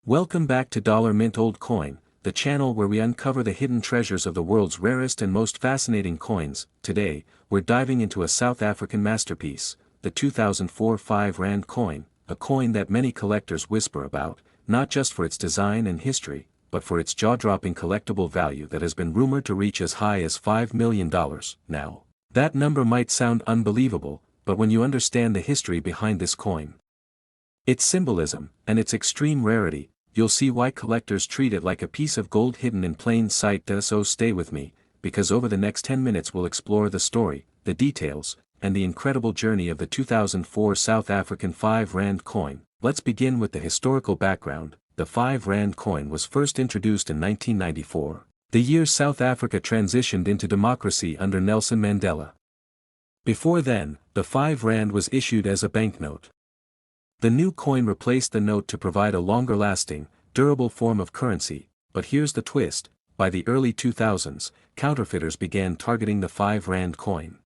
Welcome back to Dollar Mint Old Coin, the channel where we uncover the hidden treasures of the world's rarest and most fascinating coins. Today, we're diving into a South African masterpiece, the 2004 5 Rand coin, a coin that many collectors whisper about, not just for its design and history, but for its jaw-dropping collectible value that has been rumored to reach as high as $5 million. Now, that number might sound unbelievable, but when you understand the history behind this coin, its symbolism, and its extreme rarity, you'll see why collectors treat it like a piece of gold hidden in plain sight. So stay with me, because over the next 10 minutes we'll explore the story, the details, and the incredible journey of the 2004 South African 5 Rand coin. Let's begin with the historical background. The 5 Rand coin was first introduced in 1994, the year South Africa transitioned into democracy under Nelson Mandela. Before then, the 5 Rand was issued as a banknote. The new coin replaced the note to provide a longer-lasting, durable form of currency, but here's the twist: by the early 2000s, counterfeiters began targeting the 5 Rand coin.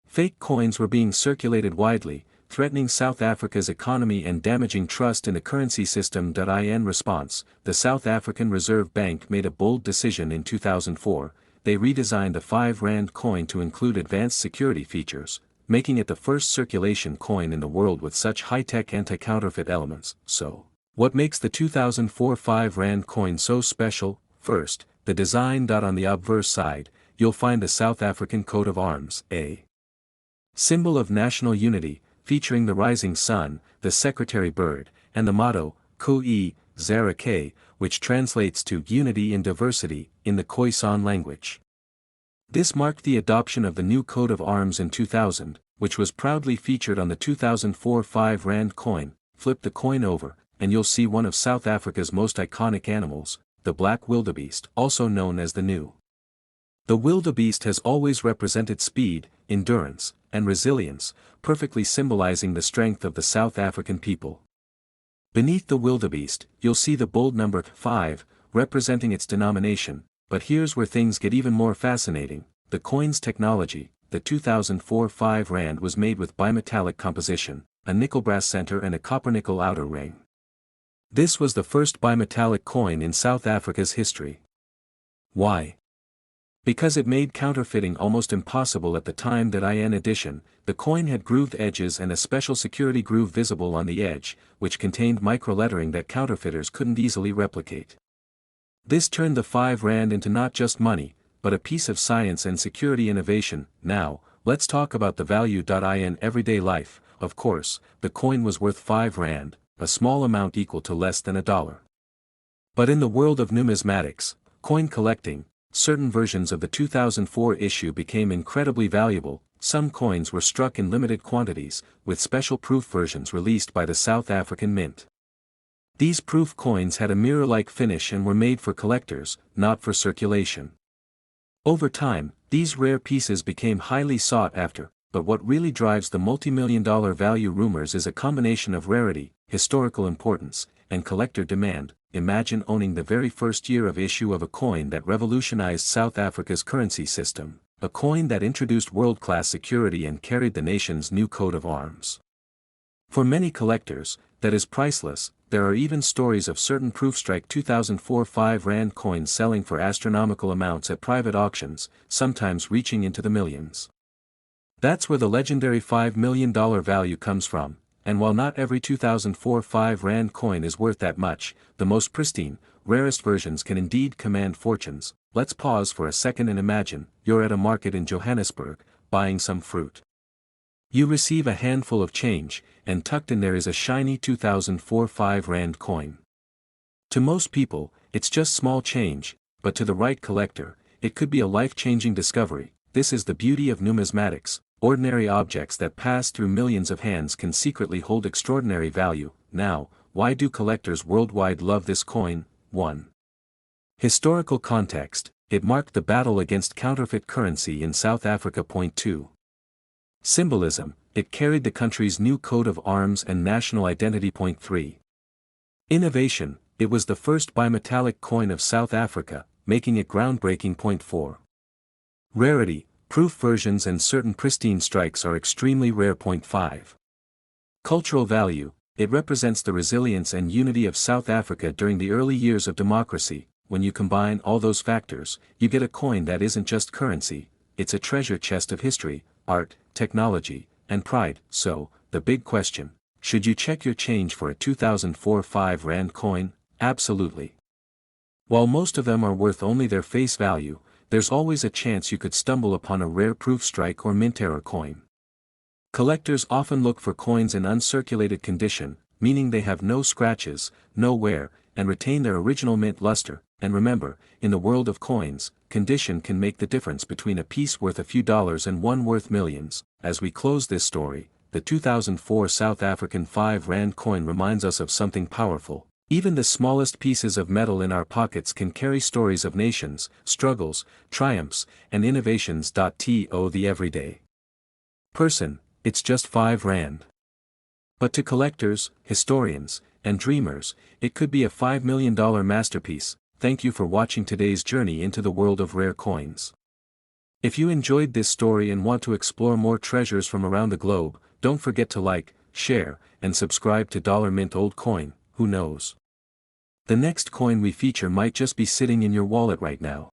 Fake coins were being circulated widely, threatening South Africa's economy and damaging trust in the currency system. In response, the South African Reserve Bank made a bold decision in 2004. They redesigned the 5 Rand coin to include advanced security features, making it the first circulation coin in the world with such high-tech anti-counterfeit elements. So, what makes the 2004 5 Rand coin so special? First, the design. On the obverse side, you'll find the South African coat of arms, a symbol of national unity, featuring the rising sun, the secretary bird, and the motto, Khoe Zara K, which translates to Unity in Diversity, in the Khoisan language. This marked the adoption of the new coat of arms in 2000, which was proudly featured on the 2004 5 Rand coin. Flip the coin over, and you'll see one of South Africa's most iconic animals, the black wildebeest, also known as the gnu. The wildebeest has always represented speed, endurance, and resilience, perfectly symbolizing the strength of the South African people. Beneath the wildebeest, you'll see the bold number 5, representing its denomination. But here's where things get even more fascinating: the coin's technology. The 2004 5 Rand was made with bimetallic composition, a nickel brass center and a copper nickel outer ring. This was the first bimetallic coin in South Africa's history. Why? Because it made counterfeiting almost impossible at the time. In addition, the coin had grooved edges and a special security groove visible on the edge, which contained microlettering that counterfeiters couldn't easily replicate. This turned the 5 Rand into not just money, but a piece of science and security innovation. Now, let's talk about the value. In everyday life, of course, the coin was worth 5 Rand, a small amount equal to less than $1. But in the world of numismatics, coin collecting, certain versions of the 2004 issue became incredibly valuable. Some coins were struck in limited quantities, with special proof versions released by the South African Mint. These proof coins had a mirror-like finish and were made for collectors, not for circulation. Over time, these rare pieces became highly sought after, but what really drives the multi-million-dollar value rumors is a combination of rarity, historical importance, and collector demand. Imagine owning the very first year of issue of a coin that revolutionized South Africa's currency system, a coin that introduced world-class security and carried the nation's new coat of arms. For many collectors, that is priceless. There are even stories of certain Proofstrike 2004 5 Rand coins selling for astronomical amounts at private auctions, sometimes reaching into the millions. That's where the legendary $5 million value comes from, and while not every 2004 5 Rand coin is worth that much, the most pristine, rarest versions can indeed command fortunes. Let's pause for a second and imagine, you're at a market in Johannesburg, buying some fruit. You receive a handful of change, and tucked in there is a shiny 2004 5 Rand coin. To most people, it's just small change, but to the right collector, it could be a life-changing discovery. This is the beauty of numismatics. Ordinary objects that pass through millions of hands can secretly hold extraordinary value. Now, why do collectors worldwide love this coin? 1. Historical context: it marked the battle against counterfeit currency in South Africa. 2. Symbolism: it carried the country's new coat of arms and national identity. 3. Innovation: it was the first bimetallic coin of South Africa, making it groundbreaking. 4. Rarity: proof versions and certain pristine strikes are extremely rare. 5. Cultural value: It represents the resilience and unity of South Africa during the early years of democracy. When you combine all those factors, you get a coin that isn't just currency, it's a treasure chest of history, art, technology, and pride. So, the big question, should you check your change for a 2004 5 Rand coin? Absolutely. While most of them are worth only their face value, there's always a chance you could stumble upon a rare proof strike or mint error coin. Collectors often look for coins in uncirculated condition, meaning they have no scratches, no wear, and retain their original mint luster. And remember, in the world of coins, condition can make the difference between a piece worth a few dollars and one worth millions. As we close this story, the 2004 South African 5 Rand coin reminds us of something powerful. Even the smallest pieces of metal in our pockets can carry stories of nations, struggles, triumphs, and innovations. To the everyday person, it's just 5 Rand. But to collectors, historians, and dreamers, it could be a $5 million masterpiece. Thank you for watching today's journey into the world of rare coins. If you enjoyed this story and want to explore more treasures from around the globe, don't forget to like, share, and subscribe to Dollar Mint Old Coin. Who knows? The next coin we feature might just be sitting in your wallet right now.